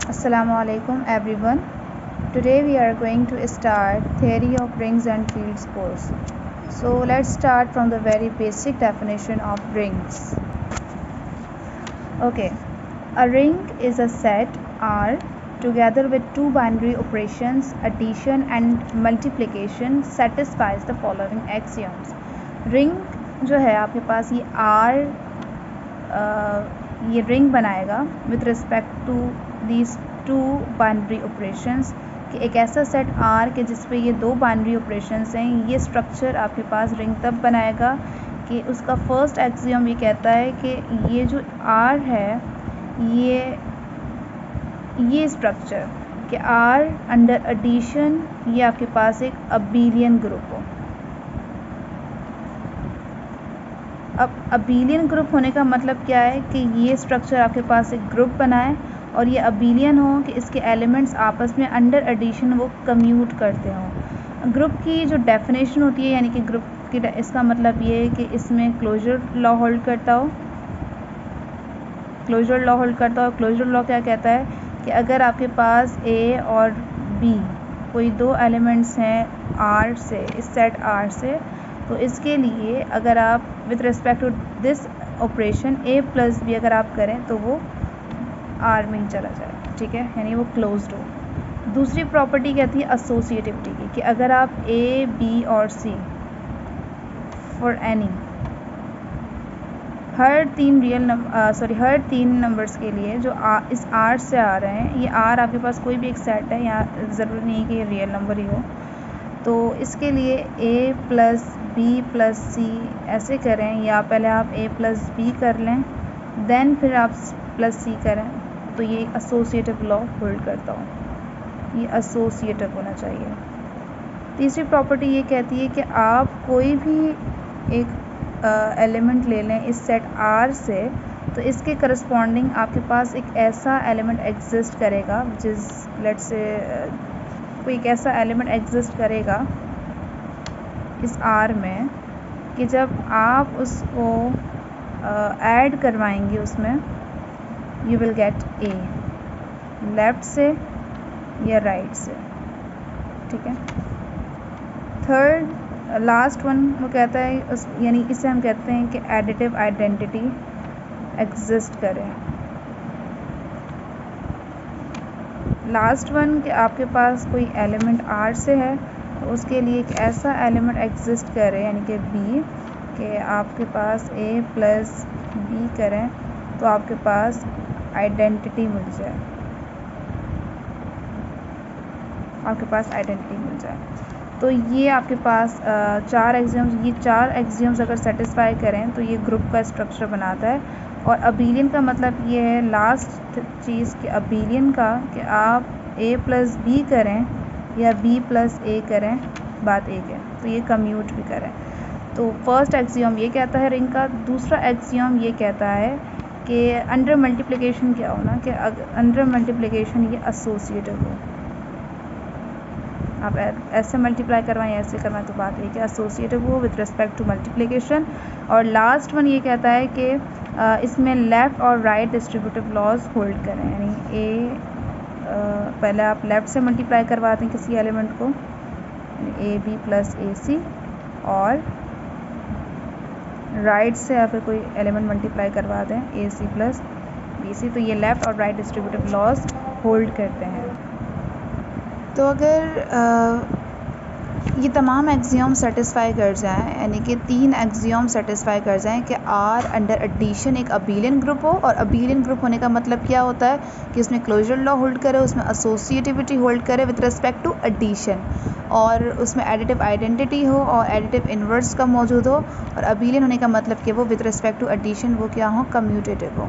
Assalamualaikum everyone. Today we are going to start theory of rings and fields course. So let's start from the very basic definition of rings. Okay, a ring is a set R together with two binary operations addition and multiplication satisfies the following axioms. Ring जो है आपके पास ये R ये ring बनाएगा with respect to these two binary operations कि एक ऐसा set are के जिस पे ये दो बाइनरी ऑपरेशंस हैं। ये स्ट्रक्चर आपके पास रिंग तब बनाएगा कि उसका फर्स्ट एक्सियम ये कहता है कि ये जो आर है ये स्ट्रक्चर कि आर अंडर एडिशन ये आपके पास एक अबेलियन ग्रुप हो। अब अबेलियन ग्रुप होने का मतलब क्या है कि ये स्ट्रक्चर आपके पास एक ग्रुप बनाए और ये अबेलियन हो कि इसके एलिमेंट्स आपस में अंडर एडिशन वो कम्यूट करते हों। ग्रुप की जो डेफिनेशन होती है यानी कि ग्रुप की इसका मतलब ये है कि इसमें क्लोजर लॉ होल्ड करता हो। क्लोजर लॉ क्या कहता है कि अगर आपके पास ए और बी कोई दो एलिमेंट्स हैं आर से, इस सेट आर से, तो इसके लिए अगर आप with respect to this operation a plus b अगर आप करें तो वो आर में ही चला जाए, ठीक है, यानी वो क्लोज्ड हो। दूसरी प्रॉपर्टी कहती है एसोसिएटिविटी की कि अगर आप ए बी और सी फॉर एनी हर तीन नंबर्स के लिए जो इस आर से आ रहे हैं, ये आर आपके पास कोई भी एक सेट है, यहाँ ज़रूरी नहीं है कि ये रियल नंबर ही हो, तो इसके लिए ए प्लस बी प्लस सी ऐसे करें या पहले आप ए प्लस बी कर लें देन फिर आप प्लस सी करें तो ये एसोसिएटिव लॉ होल्ड करता हो। ये एसोसिएटिव होना चाहिए। तीसरी प्रॉपर्टी ये कहती है कि आप कोई भी एक एलिमेंट ले लें इस सेट आर से तो इसके करस्पॉन्डिंग आपके पास एक ऐसा एलिमेंट एग्जिस्ट करेगा विच इज़ लेट्स से कोई एक ऐसा एलिमेंट एग्जिस्ट करेगा इस आर में कि जब आप उसको ऐड करवाएंगे उसमें you will get A left से या राइट से, ठीक है। थर्ड लास्ट वन वो कहता है उस यानी इसे हम कहते हैं कि एडिटिव आइडेंटिटी एग्जिस्ट करें। लास्ट वन कि आपके पास कोई एलिमेंट आर से है तो उसके लिए एक ऐसा एलिमेंट एग्जिस्ट करे यानी कि बी कि आपके पास ए प्लस बी करें तो आपके पास आइडेंटिटी मिल जाए, तो ये आपके पास चार एक्सियम्स अगर सेटिस्फाई करें तो ये ग्रुप का स्ट्रक्चर बनाता है। और अबेलियन का मतलब ये है लास्ट चीज़ कि अबेलियन का कि आप ए प्लस बी करें या बी प्लस ए करें, बात एक है, तो ये कम्यूट भी करें। तो फर्स्ट एक्सियम ये कहता है रिंग का। दूसरा एक्सियम ये कहता है कि अंडर मल्टीप्लिकेशन क्या होना कि अंडर मल्टीप्लिकेशन ये एसोसिएटिव हो। आप ऐसे मल्टीप्लाई करवाएं ऐसे करवाएं तो बात एक है, एसोसिएटिव हो विद रिस्पेक्ट टू मल्टीप्लिकेशन। और लास्ट वन ये कहता है कि इसमें लेफ़्ट और राइट डिस्ट्रीब्यूटिव लॉज होल्ड करें, यानी ए पहले आप लेफ़्ट से मल्टीप्लाई करवाते हैं किसी एलिमेंट को ए बी प्लस ए सी और राइट से या फिर कोई एलिमेंट मल्टीप्लाई करवा दें ए सी प्लस बी सी, तो ये लेफ़्ट और राइट डिस्ट्रीब्यूटिव लॉज होल्ड करते हैं। तो अगर ये तमाम एक्सियम सेटिस्फाई कर जाएं यानी कि तीन एक्सियम सेटिस्फाई कर जाएं कि आर अंडर एडिशन एक अबेलियन ग्रुप हो, और अबेलियन ग्रुप होने का मतलब क्या होता है कि उसमें क्लोजर लॉ होल्ड करे, उसमें एसोसिएटिविटी होल्ड करे विद रिस्पेक्ट टू एडिशन, और उसमें एडिटिव आइडेंटिटी हो और एडिटिव इन्वर्स का मौजूद हो, और अबेलियन होने का मतलब कि वो विद रिस्पेक्ट टू एडिशन वो क्या हो, कम्यूटेटिव हो।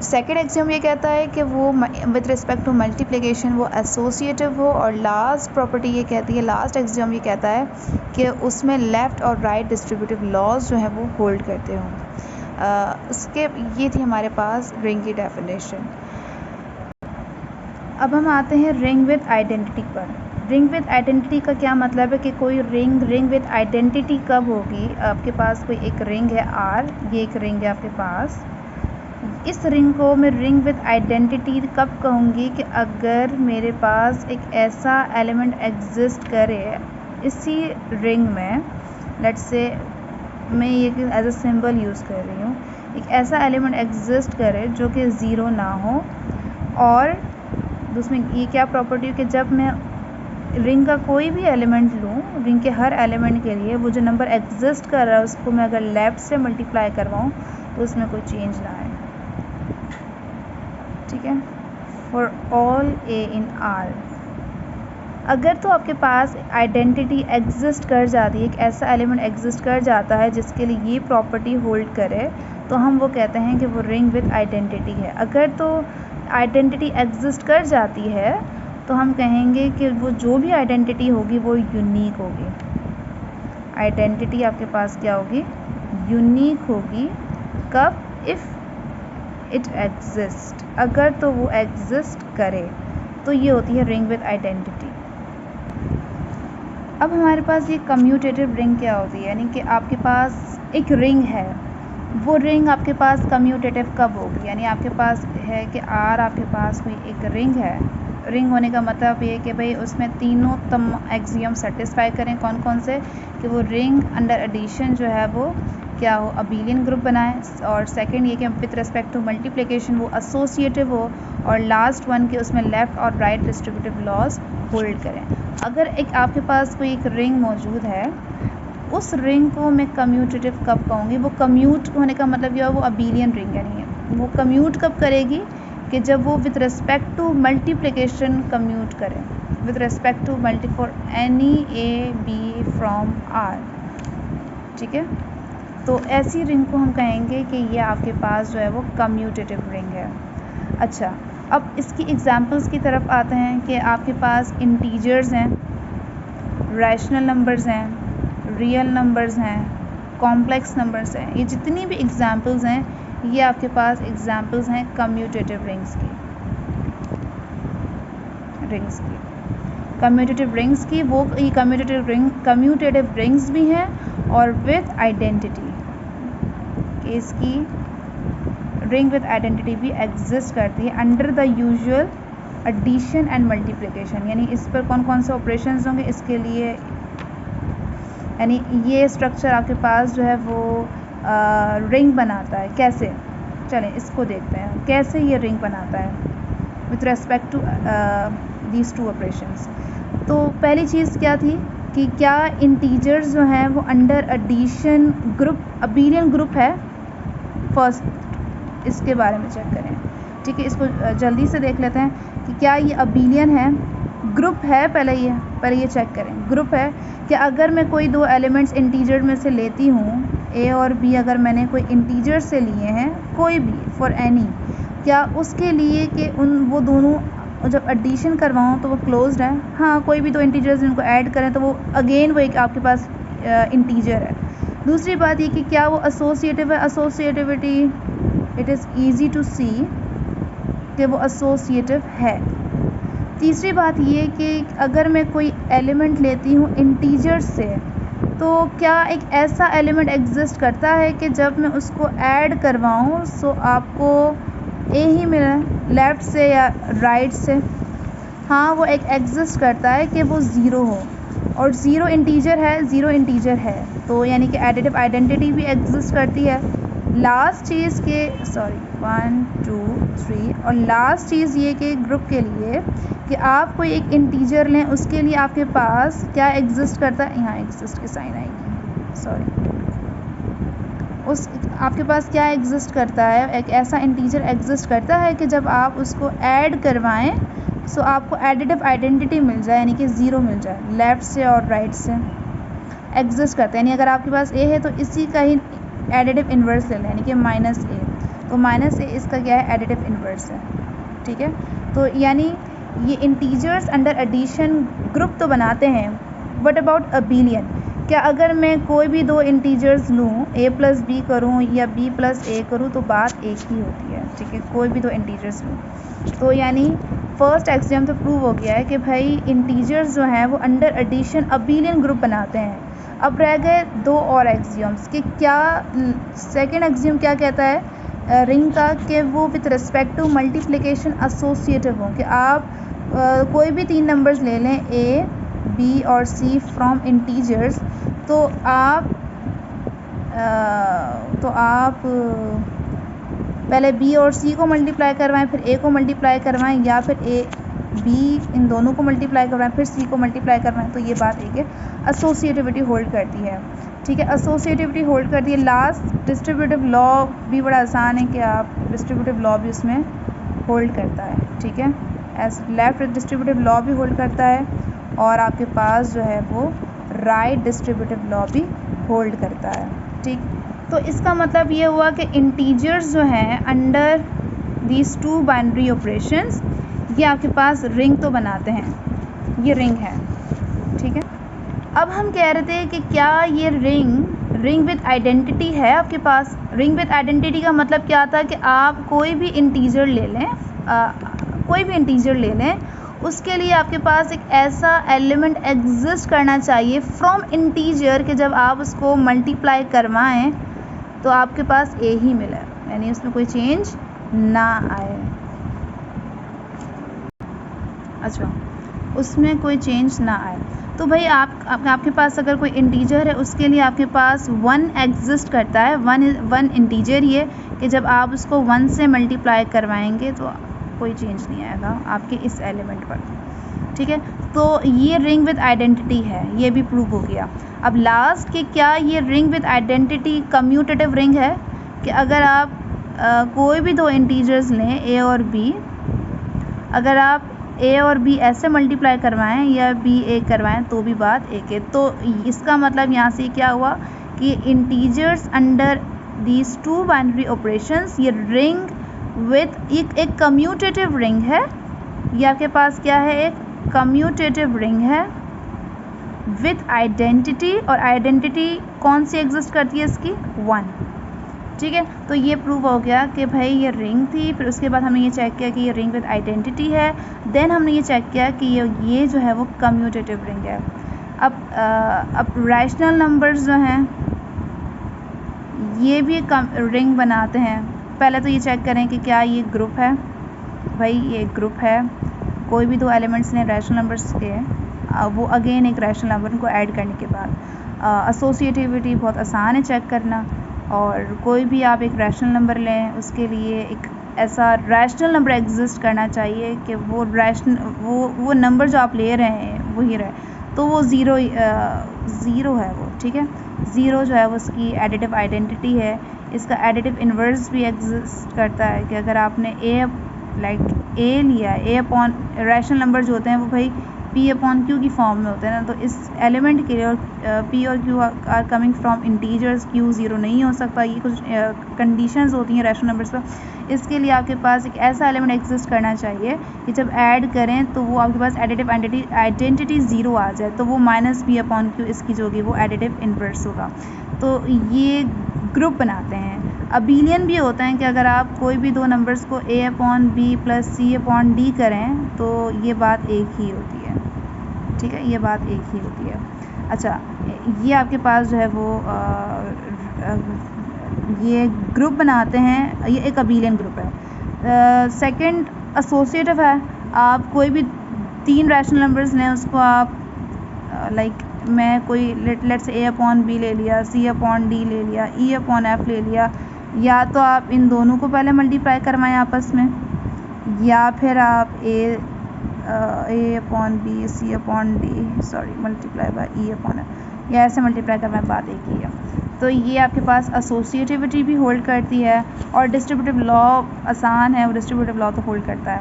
सेकेंड एक्सियम ये कहता है कि वो विद रिस्पेक्ट टू मल्टीप्लिकेशन वो एसोसिएटिव हो, और लास्ट प्रॉपर्टी ये कहती है, लास्ट एक्सियम ये कहता है कि उसमें लेफ़्ट और राइट डिस्ट्रीब्यूटिव लॉज जो हैं वो होल्ड करते हों। उसके ये थी हमारे पास रिंग की डेफिनेशन। अब हम आते हैं रिंग विद आइडेंटिटी पर। रिंग विद आइडेंटिटी का क्या मतलब है कि कोई रिंग विद आइडेंटिटी कब होगी। आपके पास कोई एक रिंग है आर, ये एक रिंग है आपके पास, इस रिंग को मैं रिंग विद आइडेंटिटी कब कहूँगी कि अगर मेरे पास एक ऐसा एलिमेंट एग्जिस्ट करे इसी रिंग में, लेट्स से मैं ये एज अ सिंबल यूज़ कर रही हूँ, एक ऐसा एलिमेंट एग्जिस्ट करे जो कि ज़ीरो ना हो, और उसमें ये क्या प्रॉपर्टी है कि जब मैं रिंग का कोई भी एलिमेंट लूँ, रिंग के हर एलिमेंट के लिए वो जो नंबर एग्जिस्ट कर रहा है उसको मैं अगर लेफ़्ट से मल्टीप्लाई करवाऊँ तो उसमें कोई चेंज ना आए। ठीक है, for all A in are. अगर तो आपके पास आइडेंटिटी एग्जिस्ट कर जाती है, एक ऐसा एलिमेंट एग्जिस्ट कर जाता है जिसके लिए ये प्रॉपर्टी होल्ड करे, तो हम वो कहते हैं कि वो रिंग विद आइडेंटिटी है। अगर तो आइडेंटिटी एग्जिस्ट कर जाती है तो हम कहेंगे कि वो जो भी आइडेंटिटी होगी वो यूनिक होगी। आइडेंटिटी आपके पास क्या होगी? यूनिक होगी। कब? इफ़ इट एग्जिस्ट, अगर तो वो एग्जिस्ट करे, तो ये होती है रिंग विद आइडेंटिटी। अब हमारे पास ये कम्यूटेटिव रिंग क्या होती है, यानी कि आपके पास एक रिंग है, वो रिंग आपके पास कम्यूटेटिव कब होगी? यानी आपके पास है कि आर आपके पास कोई एक रिंग है, रिंग होने का मतलब ये कि भाई उसमें तीनों एक्सियम सेटिस्फाई करें। कौन कौन से? कि वो रिंग अंडर एडिशन जो है वो क्या हो? अबेलियन ग्रुप बनाए, और सेकंड ये कि विथ रिस्पेक्ट टू मल्टीप्लिकेशन वो एसोसिएटिव हो, और लास्ट वन के उसमें लेफ़्ट और राइट डिस्ट्रीब्यूटिव लॉज होल्ड करें। अगर एक आपके पास कोई एक रिंग मौजूद है, उस रिंग को मैं कम्यूटेटिव कब कहूँगी? वो कम्यूट होने का मतलब यह वो अबेलियन रिंग, यानी वो कम्यूट कब करेगी? कि जब वो with respect to multiplication commute करें, with respect to multi for any a b from R. ठीक है, तो ऐसी रिंग को हम कहेंगे कि ये आपके पास जो है वो कम्यूटेटिव रिंग है। अच्छा, अब इसकी एग्जांपल्स की तरफ आते हैं कि आपके पास इंटीजर्स हैं, रैशनल नंबर्स हैं, रियल नंबर्स हैं, कॉम्प्लेक्स नंबर्स हैं। ये जितनी भी एग्जांपल्स हैं ये आपके पास एग्जांपल्स हैं कम्यूटेटिव रिंग्स की। कम्यूटेटिव रिंग्स की वो ये कम्यूटेटिव रिंग्स भी हैं और विद आइडेंटिटी, कि इसकी रिंग विद आइडेंटिटी भी एग्जिस्ट करती है under the usual addition and multiplication. यानी इस पर कौन कौन से ऑपरेशंस होंगे इसके लिए, यानी ये स्ट्रक्चर आपके पास जो है वो रिंग बनाता है। कैसे? चलें इसको देखते हैं कैसे ये रिंग बनाता है with respect to these two operations. तो पहली चीज़ क्या थी कि क्या इंटीजर्स जो हैं वो under addition group abelian group है? फर्स्ट इसके बारे में चेक करें। ठीक है, इसको जल्दी से देख लेते हैं कि क्या ये अबेलियन है, ग्रुप है। पहले ये चेक करें ग्रुप है कि अगर मैं कोई दो एलिमेंट्स इंटीजर में से लेती हूँ, ए और बी, अगर मैंने कोई इंटीजर से लिए हैं कोई भी फॉर एनी, क्या उसके लिए कि वो दोनों जब एडिशन करवाऊँ तो वो क्लोज्ड है? हाँ, कोई भी दो इंटीजर्स उनको ऐड करें तो वो अगेन वो एक आपके पास इंटीजर है। दूसरी बात ये कि क्या वो एसोसिएटिव है? Associativity it is easy to see कि वो एसोसिएटिव है। तीसरी बात ये कि अगर मैं कोई एलिमेंट लेती हूँ इंटीजर से, तो क्या एक ऐसा एलिमेंट एग्जिस्ट करता है कि जब मैं उसको ऐड करवाऊँ सो आपको ए ही मिले लेफ़्ट से या राइट से? हाँ, वो एक एग्जिस्ट करता है कि वो ज़ीरो हो, और ज़ीरो इंटीजर है, तो यानी कि एडिटिव आइडेंटिटी भी एग्जिस्ट करती है। लास्ट चीज़ के 1 2 3 और लास्ट चीज़ ये कि ग्रुप के लिए कि आप कोई एक इंटीजर लें उसके लिए आपके पास क्या एग्जिस्ट करता है? यहाँ एग्जिस्ट की साइन आएगी, उस आपके पास क्या एग्जिस्ट करता है? एक ऐसा इंटीजर एग्जिस्ट करता है कि जब आप उसको ऐड करवाएं सो आपको एडिटिव आइडेंटिटी मिल जाए, यानी कि ज़ीरो मिल जाए लेफ़्ट से और राइट से एग्जिस्ट करता है। यानी अगर आपके पास ए है तो इसी का ही एडिटिव इन्वर्स ले लें, यानी कि माइनस ए, तो माइनस ए इसका क्या है? एडिटिव इन्वर्स है। ठीक है, तो यानी ये इंटीजर्स अंडर एडिशन ग्रुप तो बनाते हैं, बट अबाउट अबेलियन, क्या अगर मैं कोई भी दो इंटीजर्स लूँ, ए प्लस बी करूँ या बी प्लस ए करूँ, तो बात एक ही होती है। ठीक है, कोई भी दो इंटीजर्स लूँ, तो यानी फर्स्ट एक्सियम तो प्रूव हो गया है कि भाई इंटीजर्स जो हैं वो अंडर एडिशन अबेलियन ग्रुप बनाते हैं। अब रह गए दो और एक्सियम्स कि क्या सेकेंड एक्सियम क्या कहता है रिंग का कि वो with respect to multiplication associative हो, कि आप कोई भी 3 नंबर्स ले लें ए, बी और सी फ्रॉम इंटीजर्स, तो आप पहले बी और सी को मल्टीप्लाई करवाएं, फिर ए को मल्टीप्लाई करवाएं, या फिर ए बी इन दोनों को मल्टीप्लाई करवाएं, फिर सी को मल्टीप्लाई करवाएं, तो ये बात एक है, एसोसिएटिविटी होल्ड करती है। ठीक है, एसोसिएटिविटी होल्ड करती है। लास्ट डिस्ट्रीब्यूटिव लॉ भी बड़ा आसान है कि आप डिस्ट्रीब्यूटिव लॉ भी उसमें होल्ड करता है। ठीक है, एज लेफ्ट डिस्ट्रीब्यूटिव लॉ भी होल्ड करता है, और आपके पास जो है वो राइट डिस्ट्रीब्यूटिव लॉ भी होल्ड करता है। ठीक, तो इसका मतलब ये हुआ कि इंटीजर्स जो हैं अंडर दीज 2 बाइनरी ऑपरेशंस, ये आपके पास रिंग तो बनाते हैं, ये रिंग है। ठीक है, अब हम कह रहे थे कि क्या ये रिंग विद आइडेंटिटी है आपके पास। रिंग विद आइडेंटिटी का मतलब क्या था कि आप कोई भी इंटीजर ले लें, उसके लिए आपके पास एक ऐसा एलिमेंट एग्जिस्ट करना चाहिए फ्रॉम इंटीजर कि जब आप उसको मल्टीप्लाई करवाएं तो आपके पास ए ही मिले, यानी उसमें कोई चेंज ना आए। अच्छा, उसमें कोई चेंज ना आए, तो भाई आपके पास अगर कोई इंटीजर है उसके लिए आपके पास 1 एग्जिस्ट करता है। वन इंटीजर ये कि जब आप उसको 1 से मल्टीप्लाई करवाएंगे तो कोई चेंज नहीं आएगा आपके इस एलिमेंट पर। ठीक है, तो ये रिंग विद आइडेंटिटी है, ये भी प्रूव हो गया। अब लास्ट कि क्या ये ring with identity commutative ring है, कि अगर आप कोई भी 2 इंटीजर्स लें ए और बी, अगर आप ए और बी ऐसे मल्टीप्लाई करवाएं या बी ए करवाएं तो भी बात एक है। तो इसका मतलब यहाँ से क्या हुआ कि integers under these 2 binary operations, ये रिंग विथ एक कम्यूटेटिव रिंग है। ये आपके पास क्या है, एक कम्यूटेटिव रिंग है विथ आइडेंटिटी, और आइडेंटिटी कौन सी एग्जिस्ट करती है इसकी, 1। ठीक है, तो ये प्रूव हो गया कि भाई ये रिंग थी। फिर उसके बाद हमने ये चेक किया कि ये रिंग विद आइडेंटिटी है। देन हमने ये चेक किया कि ये जो है वो कम्यूटेटिव रिंग है। अब रैशनल नंबर्स जो हैं ये भी रिंग बनाते हैं। पहले तो ये चेक करें कि क्या ये ग्रुप है। भाई ये ग्रुप है, कोई भी 2 एलिमेंट्स ने रैशनल नंबर्स के, वो अगेन एक रैशनल नंबर को ऐड करने के बाद एसोसिएटिविटी बहुत आसान है चेक करना। और कोई भी आप एक रैशनल नंबर लें उसके लिए एक ऐसा रैशनल नंबर एग्जिस्ट करना चाहिए कि वो नंबर जो आप ले रहे हैं वही रहे, तो वो ज़ीरो है वो। ठीक है, ज़ीरो जो है वो उसकी एडिटिव आइडेंटिटी है। इसका एडिटिव इन्वर्स भी एग्जिस्ट करता है कि अगर आपने ए लिया, ए अपॉन रैशनल नंबर जो होते हैं वो भाई पी अपॉन क्यू की फॉर्म में होते हैं ना, तो इस एलिमेंट के लिए और पी और Q R coming from integers, Q 0 नहीं हो सकता। ये कुछ कंडीशंस होती हैं रैशनल नंबर्स पर। इसके लिए आपके पास एक ऐसा एलिमेंट एग्जिस्ट करना चाहिए कि जब ऐड करें तो वो आपके पास एडिटिव आइडेंटिटी 0 आ जाए, तो वो माइनस पी अपॉन क्यू इसकी जो होगी वो एडिटिव इन्वर्स होगा। तो ये ग्रुप बनाते हैं। अबीलियन भी होता है कि अगर आप कोई भी 2 नंबर्स को ए अपॉन बी प्लस सी अपॉन डी करें तो ये बात एक ही होती है। ठीक है, ये बात एक ही होती है। अच्छा, ये आपके पास जो है वो ये ग्रुप बनाते हैं, ये एक अबीलियन ग्रुप है। सेकंड एसोसिएटिव है। आप कोई भी 3 रैशनल नंबर्स लें, उसको आप मैं कोई लेट्स ए अपॉन बी ले लिया, सी अपॉन डी ले लिया, ई अपॉन एफ ले लिया, या तो आप इन दोनों को पहले मल्टीप्लाई करवाएं आपस में, या फिर आप a upon b c upon d multiply by e upon f, या ऐसे मल्टीप्लाई करवाएं, बात एक ही है। तो ये आपके पास एसोसिएटिविटी भी होल्ड करती है, और डिस्ट्रीब्यूटिव लॉ आसान है, वो डिस्ट्रीब्यूटिव लॉ तो होल्ड करता है।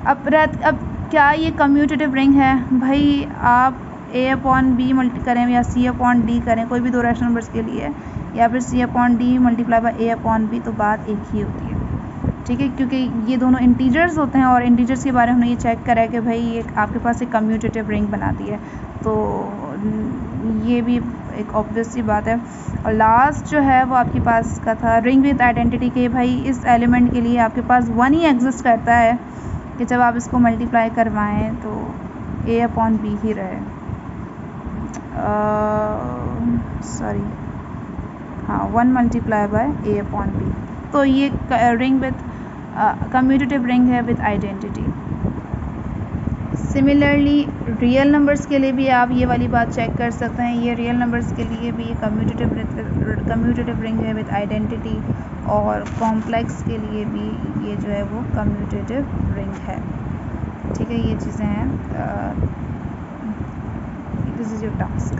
अब क्या ये कम्यूटेटिव रिंग है? भाई आप ए अपॉन बी मल्टी करें या सी अपॉन डी करें, कोई भी 2 रैशनल नंबर्स के लिए, या फिर c upon d multiply by a upon b, तो बात एक ही होती है। ठीक है, क्योंकि ये दोनों इंटीजर्स होते हैं, और इंटीजर्स के बारे में हमने ये चेक करा है कि भाई ये आपके पास एक कम्यूटेटिव रिंग बनाती है, तो ये भी एक ऑब्वियस सी बात है। और लास्ट जो है वो आपके पास का था रिंग विद आइडेंटिटी के। भाई इस एलिमेंट के लिए आपके पास 1 ही एग्जिस्ट करता है कि जब आप इसको मल्टीप्लाई करवाएं तो ए अपॉन बी ही रहे। हाँ, 1 multiply by a upon b, तो ये रिंग विथ कम्यूटेटिव रिंग है with identity. Similarly real numbers के लिए भी आप ये वाली बात चेक कर सकते हैं। ये रियल नंबर्स के लिए भी कम्यूटेटिव रिंग है विथ आइडेंटिटी, और कॉम्प्लेक्स के लिए भी ये जो है वो कम्यूटेटिव रिंग है। ठीक है, ये चीज़ें हैं। This is your task.